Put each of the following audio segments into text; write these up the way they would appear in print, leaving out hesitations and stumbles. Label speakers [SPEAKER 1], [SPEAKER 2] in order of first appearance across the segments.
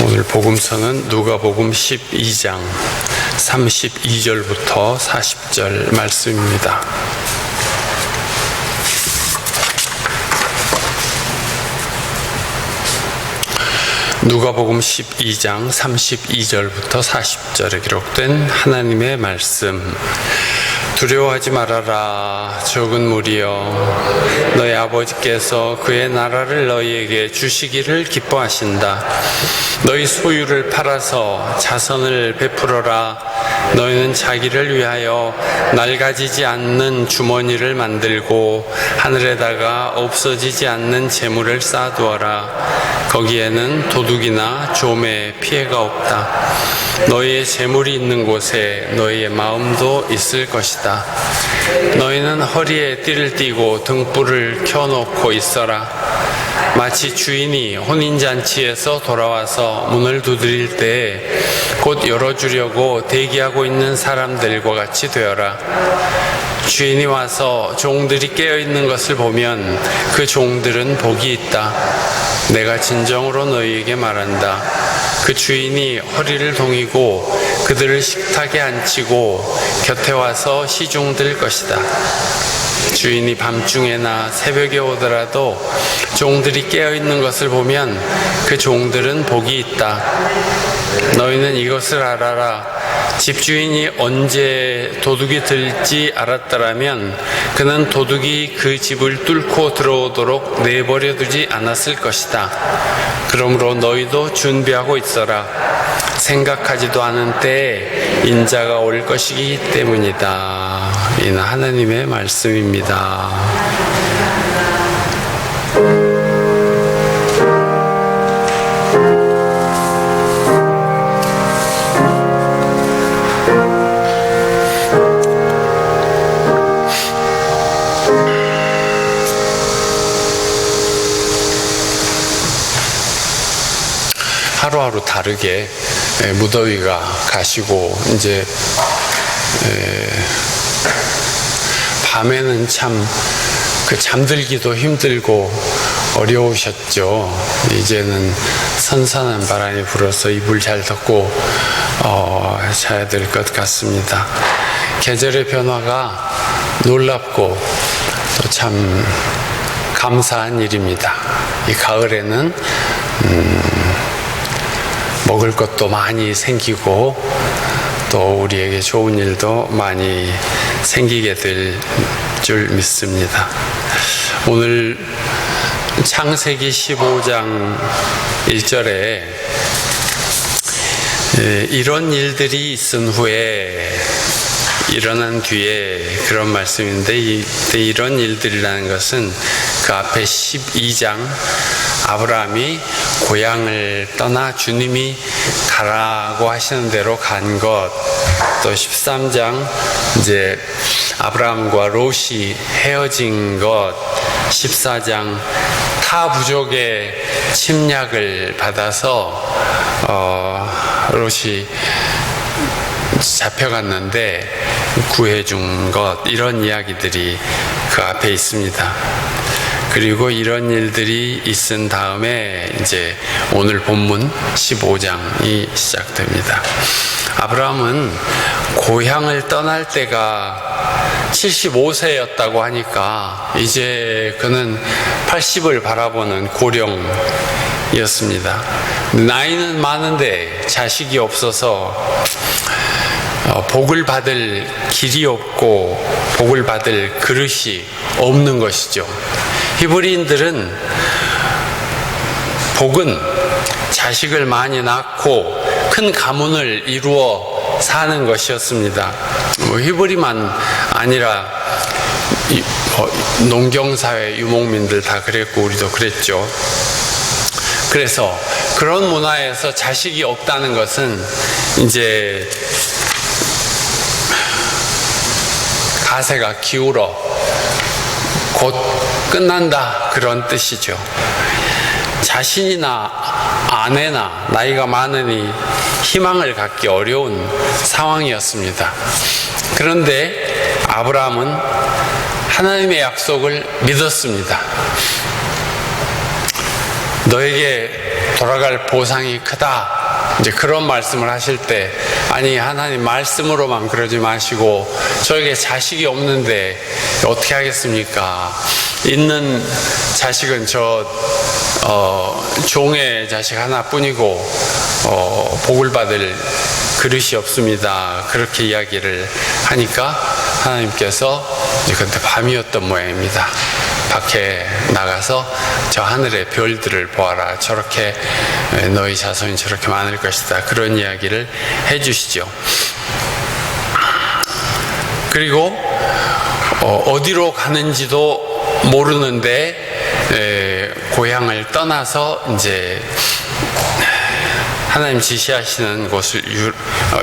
[SPEAKER 1] 오늘 복음서는 누가복음 12장 32절부터 40절 말씀입니다. 누가복음 12장 32절부터 40절에 기록된 하나님의 말씀. 두려워하지 말아라, 적은 무리여. 너희 아버지께서 그의 나라를 너희에게 주시기를 기뻐하신다. 너희 소유를 팔아서 자선을 베풀어라. 너희는 자기를 위하여 낡아지지 않는 주머니를 만들고 하늘에다가 없어지지 않는 재물을 쌓아두어라. 거기에는 도둑이나 좀에 피해가 없다. 너희의 재물이 있는 곳에 너희의 마음도 있을 것이다. 너희는 허리에 띠를 띠고 등불을 켜놓고 있어라. 마치 주인이 혼인잔치에서 돌아와서 문을 두드릴 때에 곧 열어주려고 대기하고 있는 사람들과 같이 되어라. 주인이 와서 종들이 깨어있는 것을 보면 그 종들은 복이 있다. 내가 진정으로 너희에게 말한다. 그 주인이 허리를 동이고 그들을 식탁에 앉히고 곁에 와서 시중들 것이다. 주인이 밤중에나 새벽에 오더라도 종들이 깨어있는 것을 보면 그 종들은 복이 있다. 너희는 이것을 알아라. 집주인이 언제 도둑이 들지 알았더라면 그는 도둑이 그 집을 뚫고 들어오도록 내버려 두지 않았을 것이다. 그러므로 너희도 준비하고 있어라. 생각하지도 않은 때에 인자가 올 것이기 때문이다. 이는 하나님의 말씀입니다. 하루하루 다르게 무더위가 가시고 이제 밤에는 참 잠들기도 힘들고 어려우셨죠. 이제는 선선한 바람이 불어서 이불 잘 덮고 자야 될 것 같습니다. 계절의 변화가 놀랍고 또 참 감사한 일입니다. 이 가을에는 먹을 것도 많이 생기고 또 우리에게 좋은 일도 많이 생기게 될 줄 믿습니다. 오늘 창세기 15장 1절에 이런 일들이 있은 후에 일어난 뒤에 그런 말씀인데 이런 일들이라는 것은 그 앞에 12장 아브라함이 고향을 떠나 주님이 가라고 하시는 대로 간 것, 또 13장 이제 아브라함과 롯이 헤어진 것, 14장 타 부족의 침략을 받아서 롯이 잡혀갔는데 구해준 것, 이런 이야기들이 그 앞에 있습니다. 그리고 이런 일들이 있은 다음에 이제 오늘 본문 15장이 시작됩니다. 아브라함은 고향을 떠날 때가 75세였다고 하니까 이제 그는 80을 바라보는 고령이었습니다. 나이는 많은데 자식이 없어서 복을 받을 길이 없고 복을 받을 그릇이 없는 것이죠. 히브리인들은 복은 자식을 많이 낳고 큰 가문을 이루어 사는 것이었습니다. 히브리만 아니라 농경사회 유목민들 다 그랬고 우리도 그랬죠. 그래서 그런 문화에서 자식이 없다는 것은 이제 가세가 기울어 곧 끝난다, 그런 뜻이죠. 자신이나 아내나 나이가 많으니 희망을 갖기 어려운 상황이었습니다. 그런데 아브라함은 하나님의 약속을 믿었습니다. 너에게 돌아갈 보상이 크다. 이제 그런 말씀을 하실 때, 아니 하나님 말씀으로만 그러지 마시고 저에게 자식이 없는데 어떻게 하겠습니까? 있는 자식은 저 종의 자식 하나뿐이고 복을 받을 그릇이 없습니다. 그렇게 이야기를 하니까 하나님께서 이제 그때 밤이었던 모양입니다. 밖에 나가서 저 하늘의 별들을 보아라. 저렇게 너희 자손이 저렇게 많을 것이다. 그런 이야기를 해주시죠. 그리고 어디로 가는지도 모르는데 고향을 떠나서 이제 하나님 지시하시는 곳을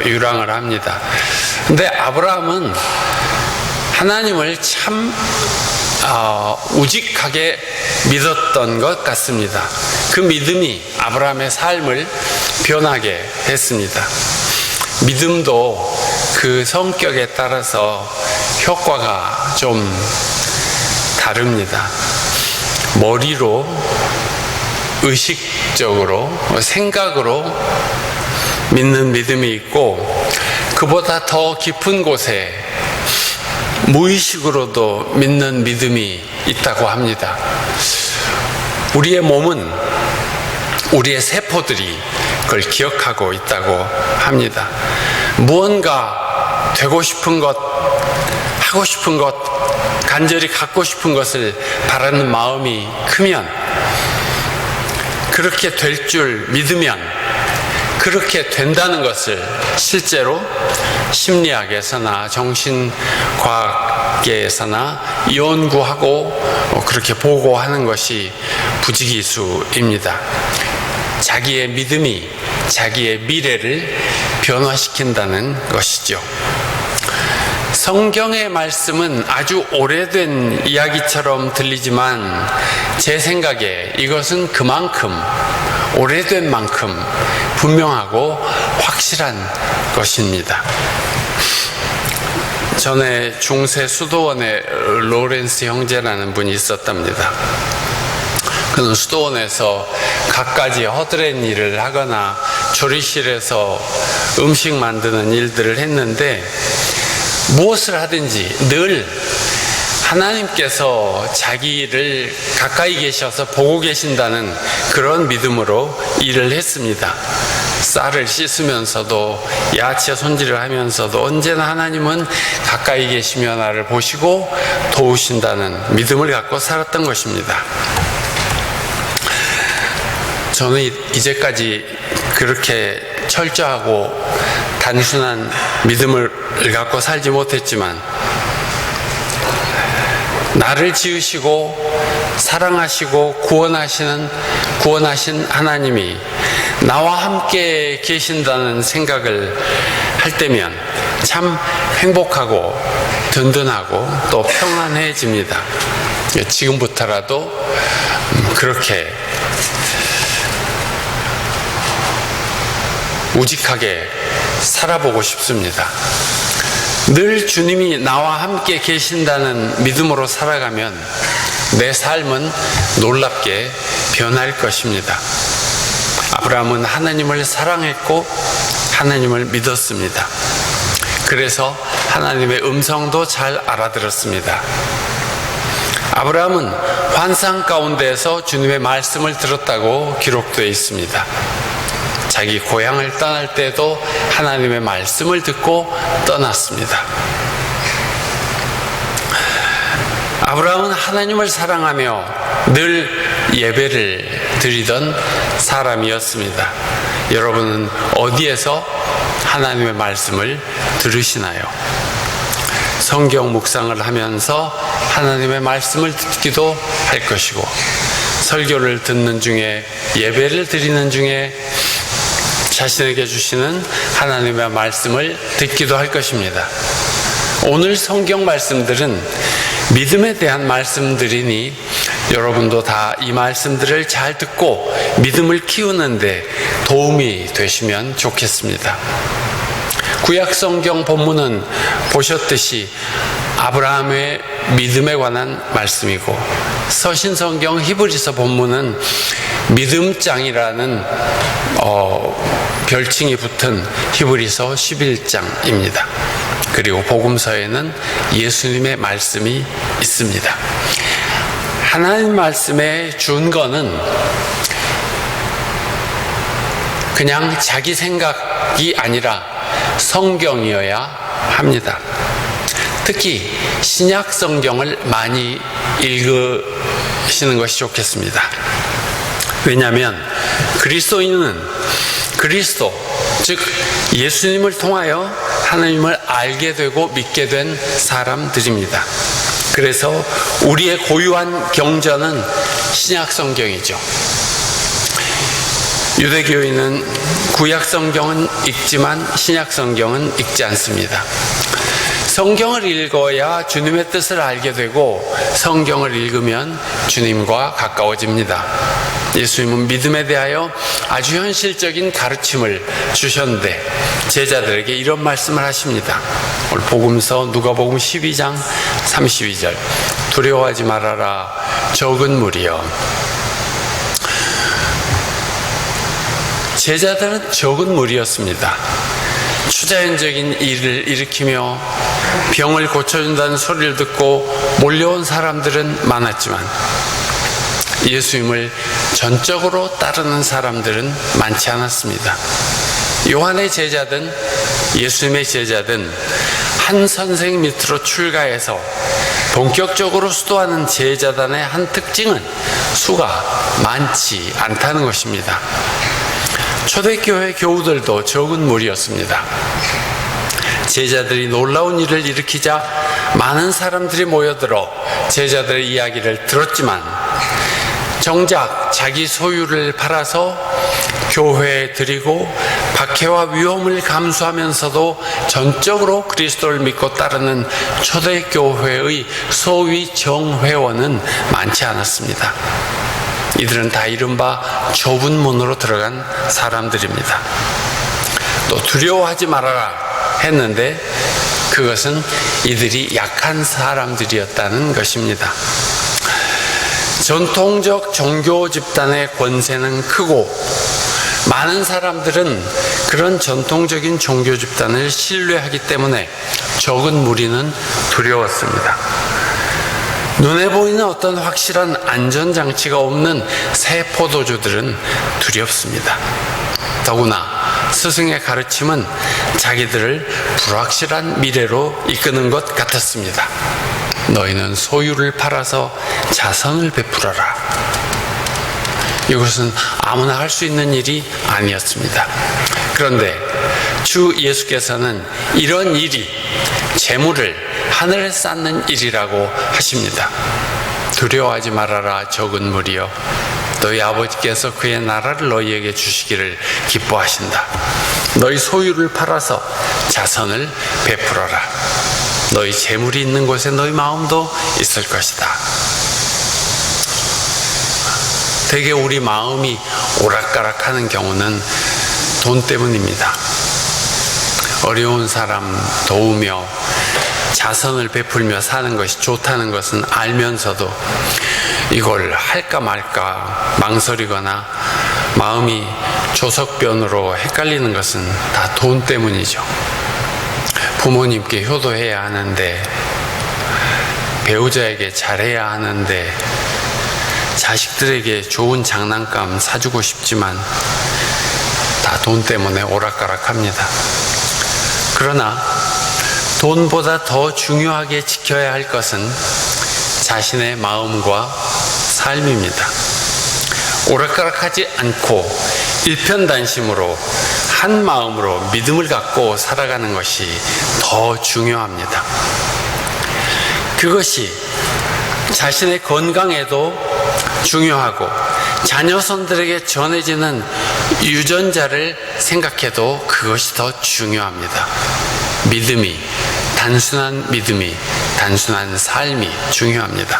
[SPEAKER 1] 유랑을 합니다. 근데 아브라함은 하나님을 참 우직하게 믿었던 것 같습니다. 그 믿음이 아브라함의 삶을 변하게 했습니다. 믿음도 그 성격에 따라서 효과가 좀 다릅니다. 머리로, 의식적으로, 생각으로 믿는 믿음이 있고, 그보다 더 깊은 곳에 무의식으로도 믿는 믿음이 있다고 합니다. 우리의 몸은 우리의 세포들이 그걸 기억하고 있다고 합니다. 무언가 되고 싶은 것, 하고 싶은 것, 간절히 갖고 싶은 것을 바라는 마음이 크면, 그렇게 될 줄 믿으면 그렇게 된다는 것을 실제로 심리학에서나 정신과학계에서나 연구하고 그렇게 보고하는 것이 부지기수입니다. 자기의 믿음이 자기의 미래를 변화시킨다는 것이죠. 성경의 말씀은 아주 오래된 이야기처럼 들리지만 제 생각에 이것은 그만큼 오래된 만큼 분명하고 확실한 것입니다. 전에 중세 수도원에 로렌스 형제라는 분이 있었답니다. 그는 수도원에서 갖가지 허드렛 일을 하거나 조리실에서 음식 만드는 일들을 했는데, 무엇을 하든지 늘 하나님께서 자기를 가까이 계셔서 보고 계신다는 그런 믿음으로 일을 했습니다. 쌀을 씻으면서도, 야채 손질을 하면서도 언제나 하나님은 가까이 계시며 나를 보시고 도우신다는 믿음을 갖고 살았던 것입니다. 저는 이제까지 그렇게 철저하고 단순한 믿음을 갖고 살지 못했지만, 나를 지으시고 사랑하시고 구원하신 하나님이 나와 함께 계신다는 생각을 할 때면 참 행복하고 든든하고 또 평안해집니다. 지금부터라도 그렇게 우직하게 살아보고 싶습니다. 늘 주님이 나와 함께 계신다는 믿음으로 살아가면 내 삶은 놀랍게 변할 것입니다. 아브라함은 하나님을 사랑했고 하나님을 믿었습니다. 그래서 하나님의 음성도 잘 알아들었습니다. 아브라함은 환상 가운데에서 주님의 말씀을 들었다고 기록되어 있습니다. 자기 고향을 떠날 때도 하나님의 말씀을 듣고 떠났습니다. 아브라함은 하나님을 사랑하며 늘 예배를 드리던 사람이었습니다. 여러분은 어디에서 하나님의 말씀을 들으시나요? 성경 묵상을 하면서 하나님의 말씀을 듣기도 할 것이고, 설교를 듣는 중에, 예배를 드리는 중에 자신에게 주시는 하나님의 말씀을 듣기도 할 것입니다. 오늘 성경 말씀들은 믿음에 대한 말씀들이니 여러분도 다 이 말씀들을 잘 듣고 믿음을 키우는데 도움이 되시면 좋겠습니다. 구약 성경 본문은 보셨듯이 아브라함의 믿음에 관한 말씀이고, 서신성경 히브리서 본문은 믿음장이라는 별칭이 붙은 히브리서 11장입니다. 그리고 복음서에는 예수님의 말씀이 있습니다. 하나님 말씀의 준거는 그냥 자기 생각이 아니라 성경이어야 합니다. 특히 신약 성경을 많이 읽으시는 것이 좋겠습니다. 왜냐하면 그리스도인은 그리스도, 즉 예수님을 통하여 하나님을 알게 되고 믿게 된 사람들입니다. 그래서 우리의 고유한 경전은 신약 성경이죠. 유대교인은 구약 성경은 읽지만 신약 성경은 읽지 않습니다. 성경을 읽어야 주님의 뜻을 알게 되고 성경을 읽으면 주님과 가까워집니다. 예수님은 믿음에 대하여 아주 현실적인 가르침을 주셨는데 제자들에게 이런 말씀을 하십니다. 오늘 복음서 누가복음 12장 32절 두려워하지 말아라 적은 무리여. 제자들은 적은 무리였습니다. 추자연적인 일을 일으키며 병을 고쳐준다는 소리를 듣고 몰려온 사람들은 많았지만 예수님을 전적으로 따르는 사람들은 많지 않았습니다. 요한의 제자든 예수님의 제자든 한 선생 밑으로 출가해서 본격적으로 수도하는 제자단의 한 특징은 수가 많지 않다는 것입니다. 초대교회 교우들도 적은 무리였습니다. 제자들이 놀라운 일을 일으키자 많은 사람들이 모여들어 제자들의 이야기를 들었지만 정작 자기 소유를 팔아서 교회에 드리고 박해와 위험을 감수하면서도 전적으로 그리스도를 믿고 따르는 초대교회의 소위 정회원은 많지 않았습니다. 이들은 다 이른바 좁은 문으로 들어간 사람들입니다. 또 두려워하지 말아라 했는데 그것은 이들이 약한 사람들이었다는 것입니다. 전통적 종교 집단의 권세는 크고 많은 사람들은 그런 전통적인 종교 집단을 신뢰하기 때문에 적은 무리는 두려웠습니다. 눈에 보이는 어떤 확실한 안전장치가 없는 새 포도주들은 두렵습니다. 더구나 스승의 가르침은 자기들을 불확실한 미래로 이끄는 것 같았습니다. 너희는 소유를 팔아서 자선을 베풀어라. 이것은 아무나 할 수 있는 일이 아니었습니다. 그런데 주 예수께서는 이런 일이 재물을 하늘에 쌓는 일이라고 하십니다. 두려워하지 말아라 적은 무리여. 너희 아버지께서 그의 나라를 너희에게 주시기를 기뻐하신다. 너희 소유를 팔아서 자선을 베풀어라. 너희 재물이 있는 곳에 너희 마음도 있을 것이다. 대개 우리 마음이 오락가락하는 경우는 돈 때문입니다. 어려운 사람 도우며 자선을 베풀며 사는 것이 좋다는 것은 알면서도 이걸 할까 말까 망설이거나 마음이 조석변으로 헷갈리는 것은 다 돈 때문이죠. 부모님께 효도해야 하는데, 배우자에게 잘해야 하는데, 자식들에게 좋은 장난감 사주고 싶지만 다 돈 때문에 오락가락합니다. 그러나 돈보다 더 중요하게 지켜야 할 것은 자신의 마음과 삶입니다. 오락가락하지 않고 일편단심으로 한 마음으로 믿음을 갖고 살아가는 것이 더 중요합니다. 그것이 자신의 건강에도 중요하고 자녀손들에게 전해지는 유전자를 생각해도 그것이 더 중요합니다. 단순한 믿음이, 단순한 삶이 중요합니다.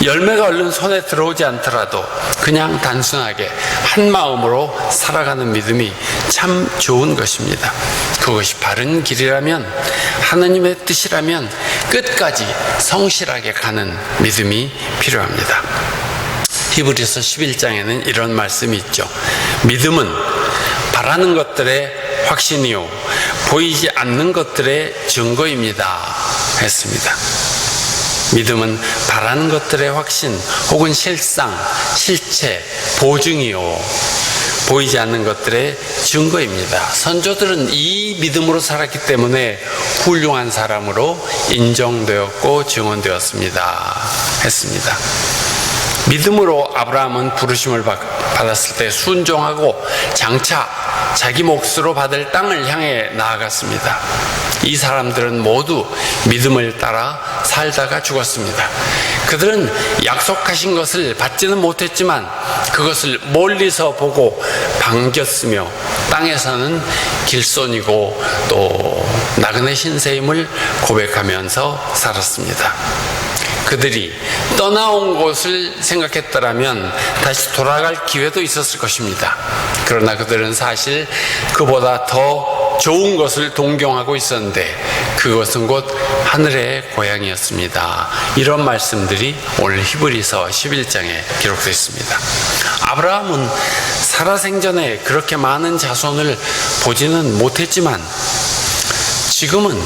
[SPEAKER 1] 열매가 얼른 손에 들어오지 않더라도 그냥 단순하게 한 마음으로 살아가는 믿음이 참 좋은 것입니다. 그것이 바른 길이라면, 하나님의 뜻이라면 끝까지 성실하게 가는 믿음이 필요합니다. 히브리서 11장에는 이런 말씀이 있죠. 믿음은 바라는 것들의 확신이요 보이지 않는 것들의 증거입니다 했습니다. 믿음은 바라는 것들의 확신 혹은 실상, 실체, 보증이요 보이지 않는 것들의 증거입니다. 선조들은 이 믿음으로 살았기 때문에 훌륭한 사람으로 인정되었고 증언되었습니다 했습니다. 믿음으로 아브라함은 부르심을 받았을 때 순종하고 장차 자기 몫으로 받을 땅을 향해 나아갔습니다. 이 사람들은 모두 믿음을 따라 살다가 죽었습니다. 그들은 약속하신 것을 받지는 못했지만 그것을 멀리서 보고 반겼으며 땅에서는 길손이고 또 나그네 신세임을 고백하면서 살았습니다. 그들이 떠나온 곳을 생각했더라면 다시 돌아갈 기회도 있었을 것입니다. 그러나 그들은 사실 그보다 더 좋은 것을 동경하고 있었는데 그것은 곧 하늘의 고향이었습니다. 이런 말씀들이 오늘 히브리서 11장에 기록되어 있습니다. 아브라함은 살아생전에 그렇게 많은 자손을 보지는 못했지만 지금은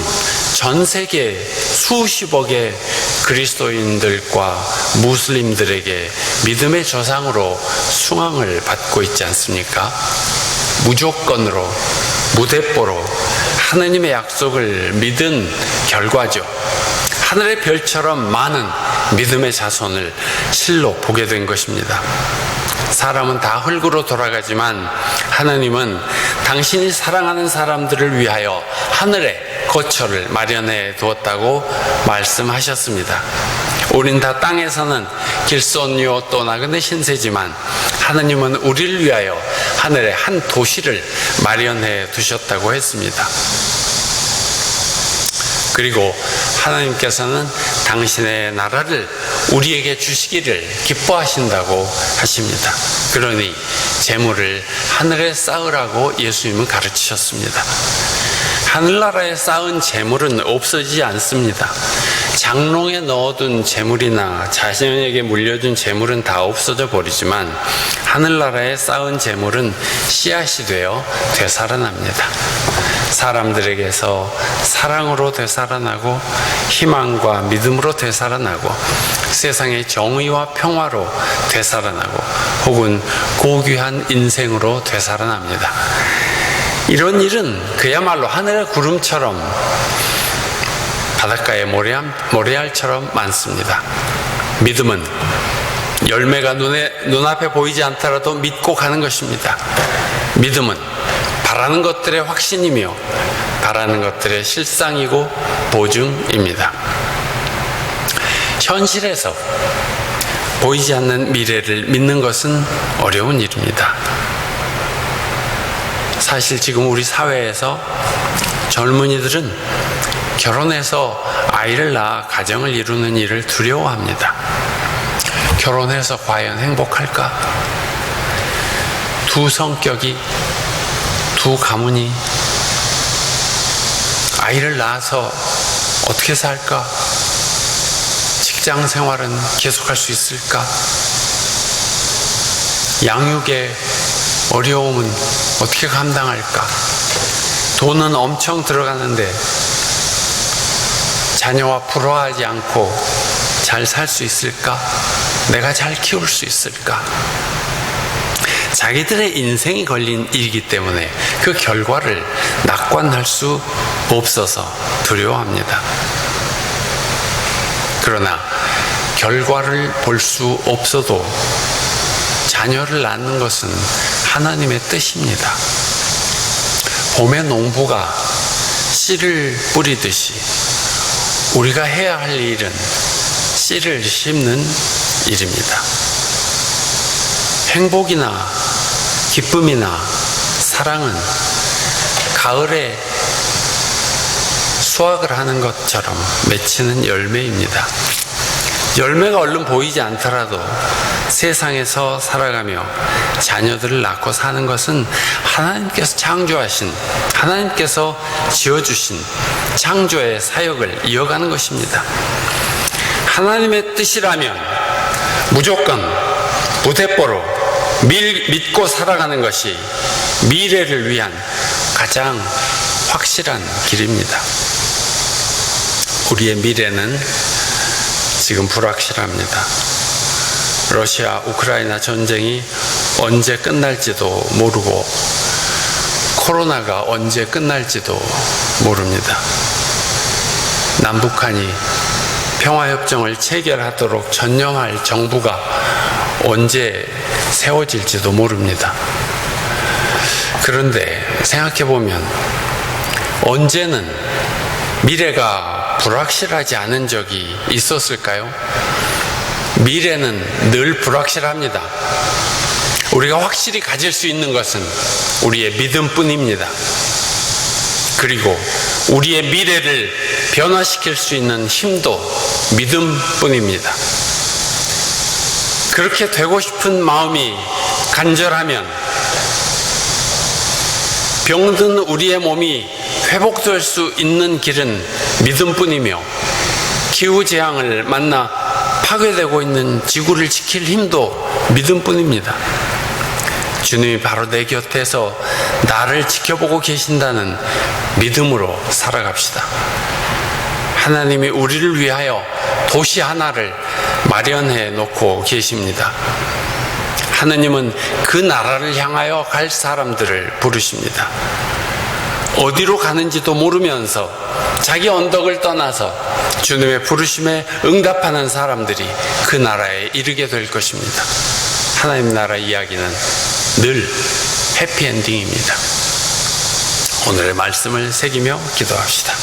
[SPEAKER 1] 전 세계 수십억의 그리스도인들과 무슬림들에게 믿음의 조상으로 숭앙을 받고 있지 않습니까? 무조건으로, 무대뽀로 하느님의 약속을 믿은 결과죠. 하늘의 별처럼 많은 믿음의 자손을 실로 보게 된 것입니다. 사람은 다 흙으로 돌아가지만 하나님은 당신이 사랑하는 사람들을 위하여 하늘에 거처를 마련해 두었다고 말씀하셨습니다. 우린 다 땅에서는 길손이요 또 나그네 신세지만 하나님은 우리를 위하여 하늘에 한 도시를 마련해 두셨다고 했습니다. 그리고 하나님께서는 당신의 나라를 우리에게 주시기를 기뻐하신다고 하십니다. 그러니 재물을 하늘에 쌓으라고 예수님은 가르치셨습니다. 하늘나라에 쌓은 재물은 없어지지 않습니다. 장롱에 넣어둔 재물이나 자신에게 물려준 재물은 다 없어져 버리지만 하늘나라에 쌓은 재물은 씨앗이 되어 되살아납니다. 사람들에게서 사랑으로 되살아나고 희망과 믿음으로 되살아나고 세상의 정의와 평화로 되살아나고 혹은 고귀한 인생으로 되살아납니다. 이런 일은 그야말로 하늘의 구름처럼 바닷가의 모래알처럼 많습니다. 믿음은 열매가 눈앞에 보이지 않더라도 믿고 가는 것입니다. 믿음은 바라는 것들의 확신이며 바라는 것들의 실상이고 보증입니다. 현실에서 보이지 않는 미래를 믿는 것은 어려운 일입니다. 사실 지금 우리 사회에서 젊은이들은 결혼해서 아이를 낳아 가정을 이루는 일을 두려워합니다. 결혼해서 과연 행복할까? 두 성격이, 두 가문이 아이를 낳아서 어떻게 살까? 직장 생활은 계속할 수 있을까? 양육의 어려움은 어떻게 감당할까? 돈은 엄청 들어가는데 자녀와 불화하지 않고 잘 살 수 있을까? 내가 잘 키울 수 있을까? 자기들의 인생이 걸린 일이기 때문에 그 결과를 낙관할 수 없어서 두려워합니다. 그러나 결과를 볼 수 없어도 자녀를 낳는 것은 하나님의 뜻입니다. 봄의 농부가 씨를 뿌리듯이 우리가 해야 할 일은 씨를 심는 일입니다. 행복이나 기쁨이나 사랑은 가을에 수확을 하는 것처럼 맺히는 열매입니다. 열매가 얼른 보이지 않더라도 세상에서 살아가며 자녀들을 낳고 사는 것은 하나님께서 창조하신, 하나님께서 지어주신 창조의 사역을 이어가는 것입니다. 하나님의 뜻이라면 무조건 무대뽀로 믿고 살아가는 것이 미래를 위한 가장 확실한 길입니다. 우리의 미래는 지금 불확실합니다. 러시아 우크라이나 전쟁이 언제 끝날지도 모르고 코로나가 언제 끝날지도 모릅니다. 남북한이 평화협정을 체결하도록 전념할 정부가 언제 세워질지도 모릅니다. 그런데 생각해보면 언제는 미래가 불확실하지 않은 적이 있었을까요? 미래는 늘 불확실합니다. 우리가 확실히 가질 수 있는 것은 우리의 믿음뿐입니다. 그리고 우리의 미래를 변화시킬 수 있는 힘도 믿음뿐입니다. 그렇게 되고 싶은 마음이 간절하면 병든 우리의 몸이 회복될 수 있는 길은 믿음뿐이며 기후재앙을 만나 파괴되고 있는 지구를 지킬 힘도 믿음뿐입니다. 주님이 바로 내 곁에서 나를 지켜보고 계신다는 믿음으로 살아갑시다. 하나님이 우리를 위하여 도시 하나를 마련해 놓고 계십니다. 하나님은 그 나라를 향하여 갈 사람들을 부르십니다. 어디로 가는지도 모르면서 자기 언덕을 떠나서 주님의 부르심에 응답하는 사람들이 그 나라에 이르게 될 것입니다. 하나님 나라 이야기는 늘 해피엔딩입니다. 오늘의 말씀을 새기며 기도합시다.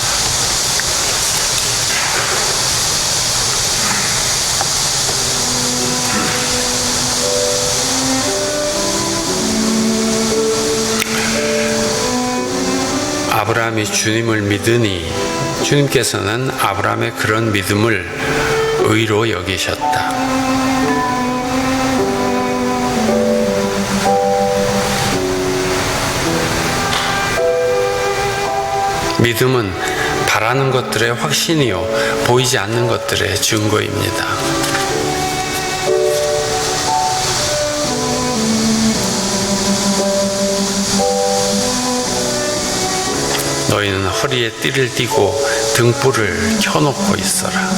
[SPEAKER 1] 아브라함이 주님을 믿으니 주님께서는 아브라함의 그런 믿음을 의로 여기셨다. 믿음은 바라는 것들의 확신이요 보이지 않는 것들의 증거입니다. 너희는 허리에 띠를 띠고 등불을 켜놓고 있어라.